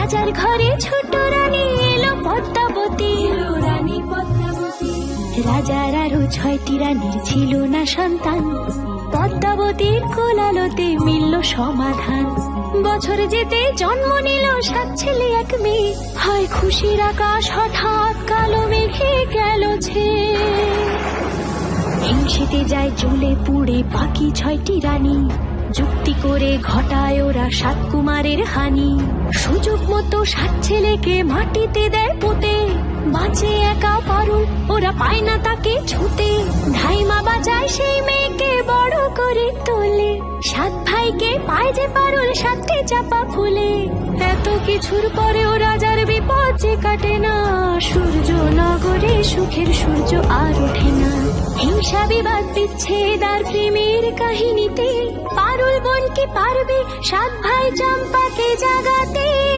রাজার ঘরে ছোট রানী এলো পদ্মাবতী। রাজার আরো 6টি রানীর ছিল না সন্তান, পদ্মাবতীর কোলালোতে মিলল সমাধান। বছর যেতে জন্ম নিল 7 ছেলে 1 মেয়ে, হয় খুশির আকাশ হঠাৎ কালো মেঘে গেল ছেয়ে। হিংসেতে যায় জ্বলে পুড়ে বাকি 6টি রানী, যুক্তি করে ঘটায় ওরা 7 কুমারের হানি। সুযোগ মতো 7 ছেলেকে মাটিতে দেয় পুঁতে, বাঁচে একা পারুল ওরা পায় না তাকে ছুতে। ধাইমা বাজায় সেই মেয়েকে বড় করে তোলে, 7 ভাইকে পায় যে পারুল 7টি চাপা ফুলে। এত কিছুর পরেও রাজার বিপদ যে কাটে না, সূর্য নগরে সুখের সূর্য আর ওঠে না। হিংসা বিবাদ বিচ্ছেদ আর প্রেমের কাহিনীতে পারুল বোন কি পারবে 7 ভাই চম্পাকে জাগাতে।